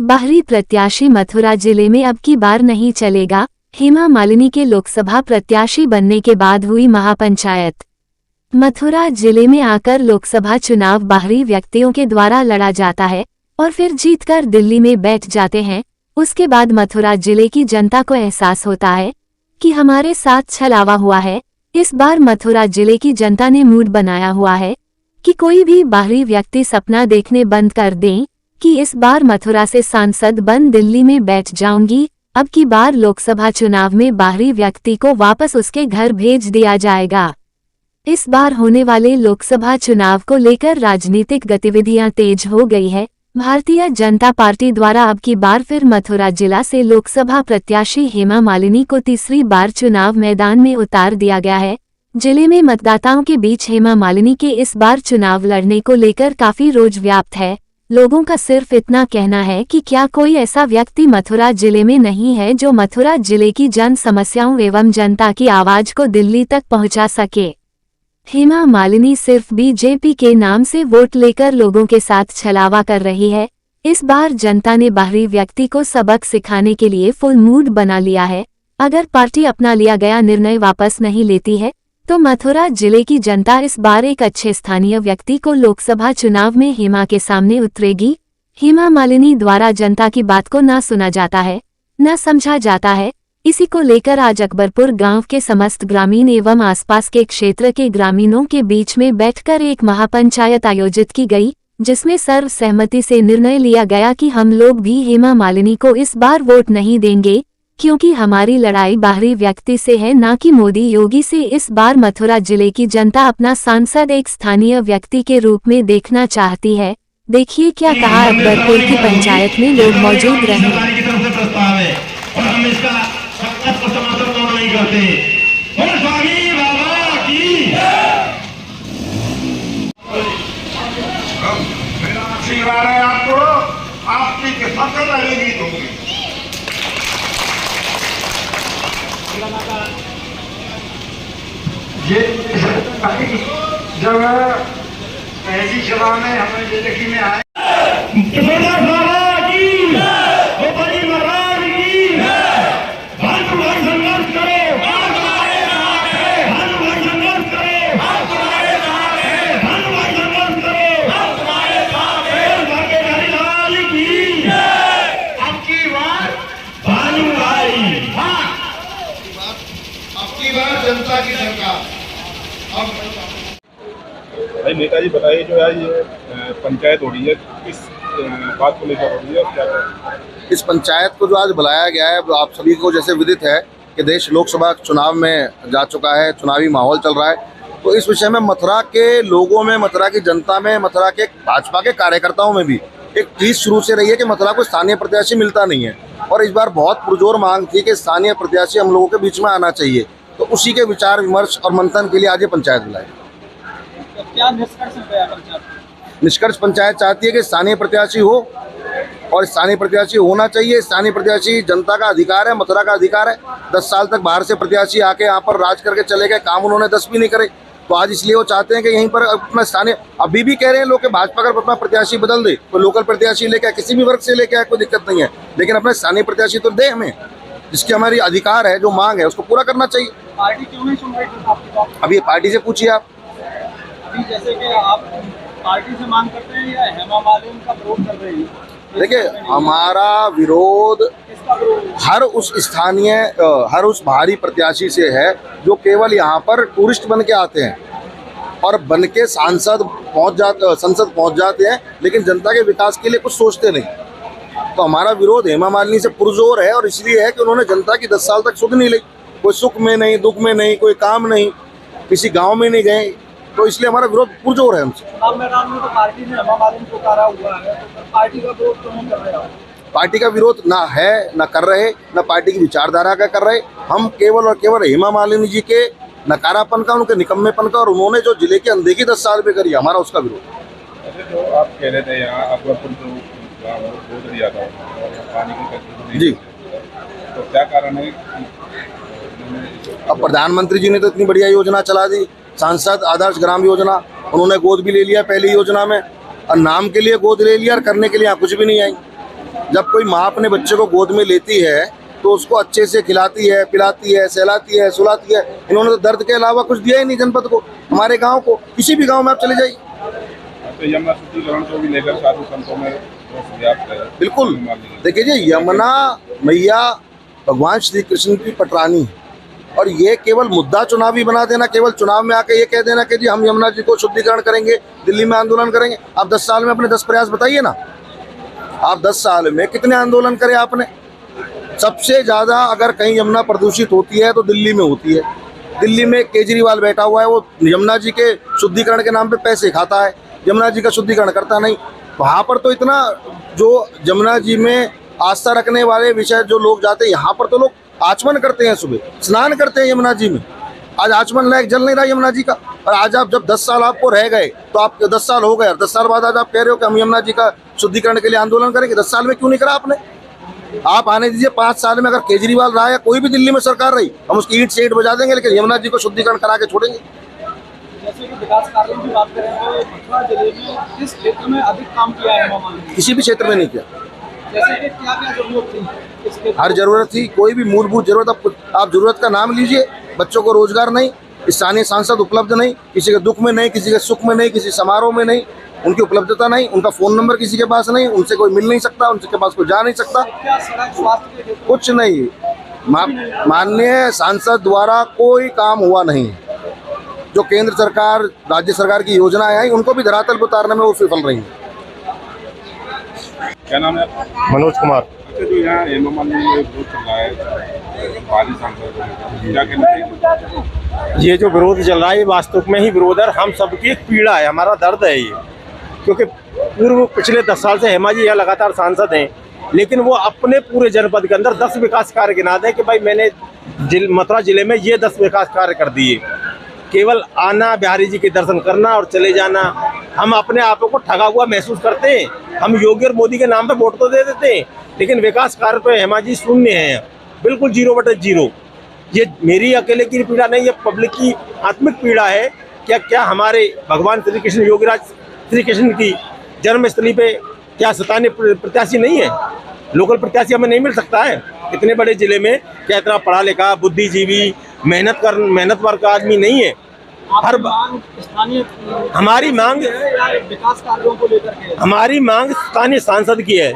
बाहरी प्रत्याशी मथुरा जिले में अब की बार नहीं चलेगा। हेमा मालिनी के लोकसभा प्रत्याशी बनने के बाद हुई महापंचायत। मथुरा जिले में आकर लोकसभा चुनाव बाहरी व्यक्तियों के द्वारा लड़ा जाता है और फिर जीतकर दिल्ली में बैठ जाते हैं। उसके बाद मथुरा जिले की जनता को एहसास होता है कि हमारे साथ छलावा हुआ है। इस बार मथुरा जिले की जनता ने मूड बनाया हुआ है कि कोई भी बाहरी व्यक्ति सपना देखने बंद कर दें कि इस बार मथुरा से सांसद बन दिल्ली में बैठ जाऊंगी। अब की बार लोकसभा चुनाव में बाहरी व्यक्ति को वापस उसके घर भेज दिया जाएगा। इस बार होने वाले लोकसभा चुनाव को लेकर राजनीतिक गतिविधियां तेज हो गई है। भारतीय जनता पार्टी द्वारा अब की बार फिर मथुरा जिला से लोकसभा प्रत्याशी हेमा मालिनी को तीसरी बार चुनाव मैदान में उतार दिया गया है। जिले में मतदाताओं के बीच हेमा मालिनी के इस बार चुनाव लड़ने को लेकर काफी रोष व्याप्त है। लोगों का सिर्फ इतना कहना है कि क्या कोई ऐसा व्यक्ति मथुरा जिले में नहीं है जो मथुरा जिले की जन समस्याओं एवं जनता की आवाज को दिल्ली तक पहुंचा सके। हेमा मालिनी सिर्फ बीजेपी के नाम से वोट लेकर लोगों के साथ छलावा कर रही है। इस बार जनता ने बाहरी व्यक्ति को सबक सिखाने के लिए फुल मूड बना लिया है। अगर पार्टी अपना लिया गया निर्णय वापस नहीं लेती है तो मथुरा जिले की जनता इस बार एक अच्छे स्थानीय व्यक्ति को लोकसभा चुनाव में हेमा के सामने उतरेगी। हेमा मालिनी द्वारा जनता की बात को न सुना जाता है, न समझा जाता है। इसी को लेकर आज अकबरपुर गांव के समस्त ग्रामीण एवं आसपास के क्षेत्र के ग्रामीणों के बीच में बैठकर एक महापंचायत आयोजित की गई, जिसमें सर्वसहमति से निर्णय लिया गया कि हम लोग भी हेमा मालिनी को इस बार वोट नहीं देंगे, क्योंकि हमारी लड़ाई बाहरी व्यक्ति से है, न कि मोदी योगी से। इस बार मथुरा जिले की जनता अपना सांसद एक स्थानीय व्यक्ति के रूप में देखना चाहती है। देखिए क्या कहा अकबरपुर की पंचायत में लोग मौजूद रहे। आपको आपकी सबसे पहले गीत होंगे। ये जब पहली सभा में हमें जिंदगी में आए जनता की सरकार। अब भाई नेताजी बताइए, जो आज ये पंचायत हो रही है, किस बात को लेकर हो रही है और क्या है? इस पंचायत को जो आज बुलाया गया है, आप सभी को जैसे विदित है कि देश लोकसभा चुनाव में जा चुका है, चुनावी माहौल चल रहा है। तो इस विषय में मथुरा के लोगों में, मथुरा की जनता में, मथुरा के भाजपा के कार्यकर्ताओं में भी एक चीज़ शुरू से रही है कि मथुरा को स्थानीय प्रत्याशी मिलता नहीं है और इस बार बहुत पुरजोर मांग थी कि स्थानीय प्रत्याशी हम लोगों के बीच में आना चाहिए। तो उसी के विचार विमर्श और मंथन के लिए आज ये पंचायत बुलाई। तो क्या निष्कर्ष है पंचायत? निष्कर्ष पंचायत चाहती है कि स्थानीय प्रत्याशी हो और स्थानीय प्रत्याशी होना चाहिए। स्थानीय प्रत्याशी जनता का अधिकार है, मथुरा का अधिकार है। 10 साल तक बाहर से प्रत्याशी आके यहाँ पर राज करके चले गए, काम उन्होंने 10 भी नहीं करे। तो आज इसलिए वो चाहते हैं कि यहीं पर अपना स्थानीय, अभी भी कह रहे हैं लोग कि भाजपा अगर अपना प्रत्याशी बदल दे, कोई लोकल प्रत्याशी लेके, किसी भी वर्ग से लेके आए, कोई दिक्कत नहीं है, लेकिन अपना स्थानीय प्रत्याशी तो दे हमें, जिसकी हमारी अधिकार है, जो मांग है उसको पूरा करना चाहिए। पार्टी क्यों नहीं सुन रही आपकी बात? अभी पार्टी से पूछिए आप। अभी जैसे कि आप पार्टी से मांग करते हैं या हेमा मालिनी का विरोध कर रहे हैं? देखिए, हमारा विरोध हर उस स्थानीय, हर उस बाहरी प्रत्याशी से है जो केवल यहाँ पर टूरिस्ट बन के आते हैं और बन के संसद पहुँच जाते हैं, लेकिन जनता के विकास के लिए कुछ सोचते नहीं। तो हमारा विरोध हेमा मालिनी से पुरजोर है और इसलिए है कि उन्होंने जनता की 10 साल तक सुध नहीं ली, कोई सुख में नहीं, दुख में नहीं, कोई काम नहीं, किसी गांव में नहीं गए। तो इसलिए हमारा विरोध पुरजोर है हमसे। मैदान में तो पार्टी ने हेमा मालिनी को उतारा हुआ है, तो पार्टी का विरोध क्यों नहीं कर रहे हैं? पार्टी का विरोध ना है, ना कर रहे, ना पार्टी की विचारधारा का कर रहे। हम केवल और केवल हेमा मालिनी जी के नकारापन का, उनके निकम्मेपन का, और उन्होंने जो जिले की अनदेखी 10 साल में करी, हमारा उसका विरोध। जो आप कह रहे थे यहाँ अकबरपुर जो दिया था पानी की जी, तो क्या कारण है? अब प्रधानमंत्री जी ने तो इतनी बढ़िया योजना चला दी, सांसद आदर्श ग्राम योजना, उन्होंने गोद भी ले लिया पहली योजना में, और नाम के लिए गोद ले लिया और करने के लिए यहाँ कुछ भी नहीं आई। जब कोई माँ अपने बच्चे को गोद में लेती है तो उसको अच्छे से खिलाती है, पिलाती है, सहलाती है, सुलाती है। इन्होंने तो दर्द के अलावा कुछ दिया ही नहीं जनपद को, हमारे गांव को। किसी भी गांव में आप चले जाइए। तो यमुना शुद्धिकरण को भी लेकर साधु संतों में पर्याप्त है। बिल्कुल, देखिए जी, यमुना मैया भगवान श्री कृष्ण की पटरानी है, और ये केवल मुद्दा चुनावी बना देना, केवल चुनाव में आके ये कह देना कि जी हम यमुना जी को शुद्धिकरण करेंगे, दिल्ली में आंदोलन करेंगे। आप 10 साल में अपने 10 प्रयास बताइए ना, आप 10 साल में कितने आंदोलन करे आपने? सबसे ज़्यादा अगर कहीं यमुना प्रदूषित होती है तो दिल्ली में होती है। दिल्ली में केजरीवाल बैठा हुआ है, वो यमुना जी के शुद्धिकरण के नाम पे पैसे खाता है, यमुना जी का शुद्धिकरण करता नहीं। वहाँ पर तो इतना जो यमुना जी में आस्था रखने वाले विषय जो लोग जाते हैं, यहाँ पर तो लोग आचमन करते हैं, सुबह स्नान करते हैं यमुना जी में। आज आचमन लायक जल नहीं रहा यमुना जी का। और आज आप जब 10 साल आपको रह गए तो आप 10 साल हो गए, 10 साल बाद आज आप कह रहे हो कि हम यमुना जी का शुद्धिकरण के लिए आंदोलन करेंगे। 10 साल में क्यों नहीं करा आपने? आप आने दीजिए 5 साल में, अगर केजरीवाल रहा या कोई भी दिल्ली में सरकार रही, हम उसकी ईंट से ईंट बजा देंगे, लेकिन यमुना जी को शुद्धिकरण करा के छोड़ेंगे। जैसे कि विकास कार्यों की बात करें तो मथुरा जिले में किस क्षेत्र में अधिक काम किया है हेमा मालिनी? किसी भी क्षेत्र में नहीं किया। जैसे कि क्या क्या जरूरत थी इसके? हर जरूरत थी, कोई भी मूलभूत जरूरत आप जरूरत का नाम लीजिए। बच्चों को रोजगार नहीं, स्थानीय सांसद उपलब्ध नहीं, किसी के दुख में नहीं, किसी के सुख में नहीं, किसी समारोह में नहीं, उनकी उपलब्धता नहीं, उनका फोन नंबर किसी के पास नहीं, उनसे कोई मिल नहीं सकता, उनके पास कोई जा नहीं सकता, क्या सड़क स्वास्थ्य के कुछ नहीं। माननीय सांसद द्वारा कोई काम हुआ नहीं। जो केंद्र सरकार, राज्य सरकार की योजनाएं आई, उनको भी धरातल पर उतारने में वो विफल रही हैं। क्या नाम है आपका? मनोज कुमार। अच्छा, जो यहाँ हेमा मालिनी में विरोध चल रहा है बागी सांसद को, क्या कहना चाहिए? ये जो विरोध चल रहा है, वास्तव में ही विरोध है, हम सबकी एक पीड़ा है, हमारा दर्द है ये। क्योंकि पिछले 10 साल से हेमा जी यहाँ लगातार सांसद हैं, लेकिन वो अपने पूरे जनपद के अंदर 10 विकास कार्य गिना दें कि भाई मैंने मथुरा जिले में ये 10 विकास कार्य कर दिए। केवल आना, बिहारी जी के दर्शन करना और चले जाना। हम अपने आप को ठगा हुआ महसूस करते हैं। हम योगी और मोदी के नाम पे वोट तो दे देते हैं, लेकिन विकास कार्य पे हेमा जी शून्य हैं, बिल्कुल 0/0। ये मेरी अकेले की पीड़ा नहीं, ये पब्लिक की आत्मिक पीड़ा है। क्या हमारे भगवान श्री कृष्ण, योगीराज श्री कृष्ण की जन्मस्थली पे क्या स्थानीय प्रत्याशी नहीं है? लोकल प्रत्याशी हमें नहीं मिल सकता है? इतने बड़े जिले में क्या इतना पढ़ा लिखा, बुद्धिजीवी, मेहनत वर्ग का आदमी नहीं है? हर स्थानीय हमारी मांग विकास कार्यों को लेकर के हमारी मांग स्थानीय सांसद की है।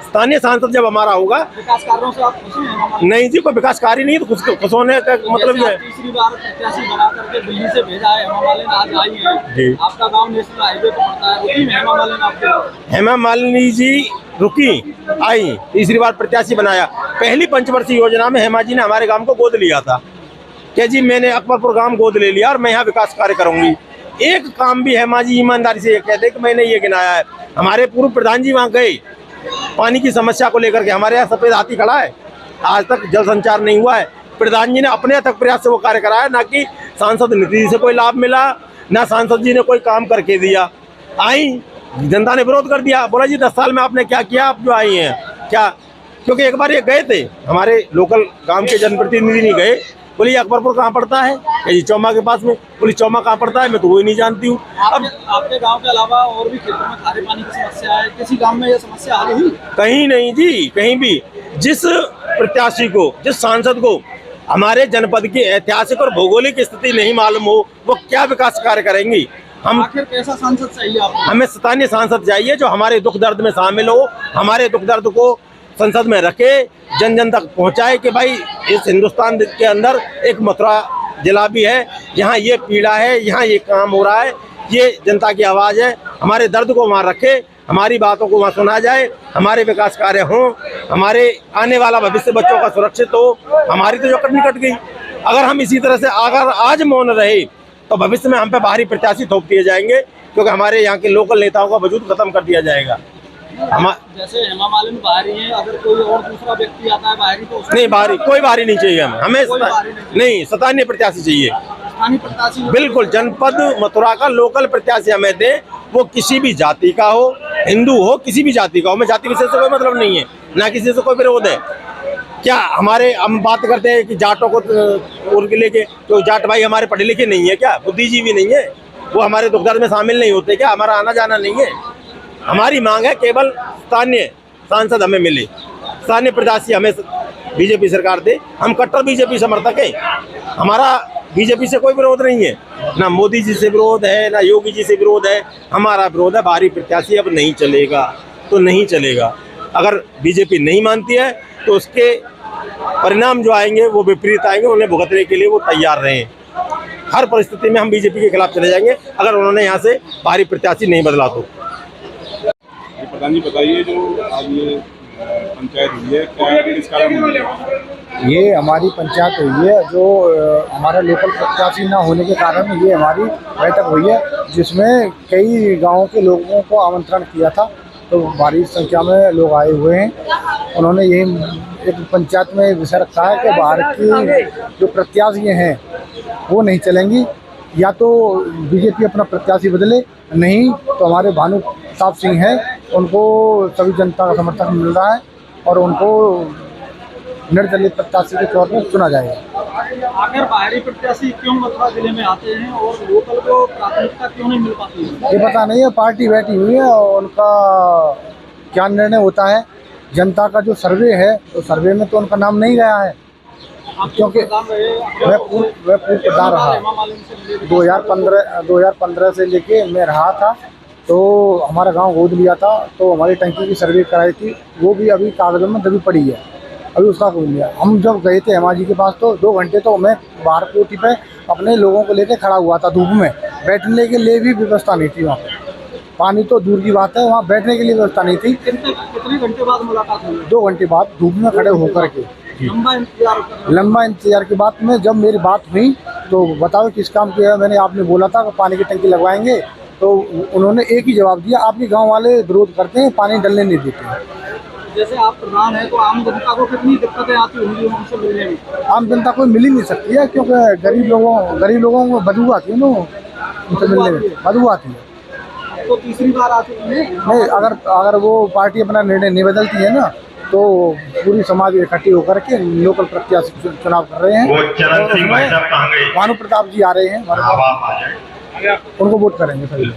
स्थानीय सांसद जब हमारा होगा, विकास कार्यों से आप खुश हैं? नहीं जी, कोई विकास कार्य नहीं है तो खुश होने का मतलब ये है। तीसरी बार प्रत्याशी बना करके दिल्ली से भेजा है, हेमा मालिनी आज आई है। जी। आपका गांव नेशनल हाईवे पर पड़ता है, रुकी हेमा मालिनी आपके? हेमा मालिनी जी रुकी, आई, तीसरी बार प्रत्याशी बनाया। पहली पंचवर्षीय योजना में हेमा जी ने हमारे गांव को गोद लिया था कि जी मैंने अकबरपुर गांव गोद ले लिया और मैं यहाँ विकास कार्य करूंगी। एक काम भी हेमा जी ईमानदारी से ये कहते कि मैंने ये गिनाया है। हमारे पूर्व प्रधान जी वहाँ गए पानी की समस्या को लेकर के, हमारे यहाँ सफेद हाथी खड़ा है, आज तक जल संचार नहीं हुआ है। प्रधान जी ने अपने तक प्रयास से वो कार्य कराया, ना कि सांसद निधि से कोई लाभ मिला, ना सांसद जी ने कोई काम करके दिया। आई, जनता ने विरोध कर दिया, बोला जी 10 साल में आपने क्या किया, आप जो आई हैं क्या? क्योंकि एक बार ये गए थे, हमारे लोकल गांव के जनप्रतिनिधि नहीं गए। बोली अकबरपुर कहाँ पड़ता है? जी चौमा के पास में। बोली चौमा कहाँ पड़ता है? मैं तो वही नहीं जानती हूँ। अब आपके गांव के अलावा और भी क्षेत्रों में खारे पानी की समस्या है, किसी गांव में ये समस्या हल हुई? कहीं नहीं जी, कहीं भी। जिस प्रत्याशी को, जिस सांसद को हमारे जनपद की ऐतिहासिक और भौगोलिक स्थिति नहीं मालूम हो, वो क्या विकास कार्य करेंगी? हम आखिर कैसा सांसद चाहिए आपको? हमें स्थानीय सांसद चाहिए जो हमारे दुख दर्द में शामिल हो, हमारे दुख दर्द को संसद में रखे, जन जन तक पहुंचाए कि भाई इस हिंदुस्तान के अंदर एक मथुरा जिला भी है, यहाँ ये पीड़ा है, यहाँ ये काम हो रहा है, ये जनता की आवाज़ है। हमारे दर्द को वहाँ रखे, हमारी बातों को वहाँ सुना जाए, हमारे विकास कार्य हों, हमारे आने वाला भविष्य बच्चों का सुरक्षित हो। हमारी तो जो कटनी कट गई। अगर हम इसी तरह से अगर आज मौन रहे तो भविष्य में हम पे बाहरी प्रत्याशी थोप दिए जाएंगे, क्योंकि हमारे यहाँ के लोकल नेताओं का वजूद खत्म कर दिया जाएगा। जैसे हेमा मालिनी बाहरी है, अगर कोई और दूसरा व्यक्ति आता है बाहरी तो नहीं, बाहरी कोई बाहरी नहीं चाहिए हमें नहीं, स्थानीय प्रत्याशी चाहिए। स्थानीय प्रत्याशी बिल्कुल, जनपद मथुरा का लोकल प्रत्याशी हमें दे, वो किसी भी जाति का हो, हिंदू हो, किसी भी जाति का हो। हमें जाति विशेष से कोई मतलब नहीं है, ना किसी से कोई विरोध है। क्या हमारे हम बात करते हैं कि जाटों को उनके लेके, तो जाट भाई हमारे पढ़े लिखे नहीं है क्या? बुद्धिजीवी नहीं है? वो हमारे दुख दर्द में शामिल नहीं होते क्या? हमारा आना जाना नहीं है? हमारी मांग है केवल स्थानीय सांसद हमें मिले, स्थानीय प्रत्याशी हमें बीजेपी सरकार दे। हम कट्टर बीजेपी समर्थक हैं, हमारा बीजेपी से कोई विरोध नहीं है, ना मोदी जी से विरोध है, ना योगी जी से विरोध है। हमारा विरोध है बाहरी प्रत्याशी अब नहीं चलेगा तो नहीं चलेगा। अगर बीजेपी नहीं मानती है तो उसके परिणाम जो आएंगे वो विपरीत आएंगे, उन्हें भुगतने के लिए वो तैयार रहें। हर परिस्थिति में हम बीजेपी के खिलाफ चले जाएंगे अगर उन्होंने यहाँ से बाहरी प्रत्याशी नहीं बदला तो। प्रधान जी बताइए, जो आज ये पंचायत हुई है, क्या किस कारण हुई है? ये हमारी पंचायत हुई है जो हमारा लोकल प्रत्याशी ना होने के कारण ये हमारी बैठक हुई है, जिसमें कई गांवों के लोगों को आमंत्रण किया था, तो भारी संख्या में लोग आए हुए हैं। उन्होंने यही एक पंचायत में विषय रखा है कि बाहर की जो प्रत्याशी हैं वो नहीं चलेंगी, या तो बीजेपी अपना प्रत्याशी बदले, नहीं तो हमारे भानु प्रताप सिंह हैं, उनको सभी जनता का समर्थन मिल रहा है और उनको निर्दलीय प्रत्याशी के तौर पर चुना जाएगा। अगर बाहरी प्रत्याशी क्यों मथुरा जिले में आते हैं और लोकल को प्राथमिकता क्यों नहीं मिल पाती है? ये पता नहीं है, पार्टी बैठी हुई है और उनका क्या निर्णय होता है। जनता का जो सर्वे है तो सर्वे में तो उनका नाम नहीं गया है, क्योंकि वह पूर्व प्रधान रहा 2015 से लेके मैं रहा था, तो हमारा गांव गोद लिया था, तो हमारी टंकी की सर्वे कराई थी, वो भी अभी कागजों में दबी पड़ी है, अभी उसका कोई लिया। हम जब गए थे हेमा जी के पास तो 2 घंटे तो मैं बाहर कोठी पे अपने लोगों को लेकर खड़ा हुआ था धूप में, बैठने के लिए भी व्यवस्था नहीं थी वहाँ पे। पानी तो दूर की बात है, वहाँ बैठने के लिए व्यवस्था नहीं थी। कितने घंटे बाद मुलाकात हुई? 2 घंटे बाद धूप में खड़े होकर के लंबा इंतजार के बाद में जब मेरी बात हुई तो बताओ किस काम की है, मैंने आपने बोला था कि पानी की टंकी लगवाएंगे, तो उन्होंने एक ही जवाब दिया, आपके गांव वाले विरोध करते हैं, पानी डलने नहीं देते। जैसे आप प्रधान हैं तो आम जनता को कितनी दिक्कतें आती होंगी उनसे मिलने में? आम जनता को मिल ही नहीं सकती है, क्योंकि गरीब लोगों को बदबू आती है ना, उनसे मिलने में बदबू आती है। तो तीसरी बार आती है नहीं, अगर वो पार्टी अपना निर्णय नहीं बदलती है ना, तो पूरी समाज इकट्ठी होकर के लोकल प्रत्याशी चुनाव कर रहे हैं। भानु प्रताप जी आ रहे हैं, उनको वोट करेंगे सभी।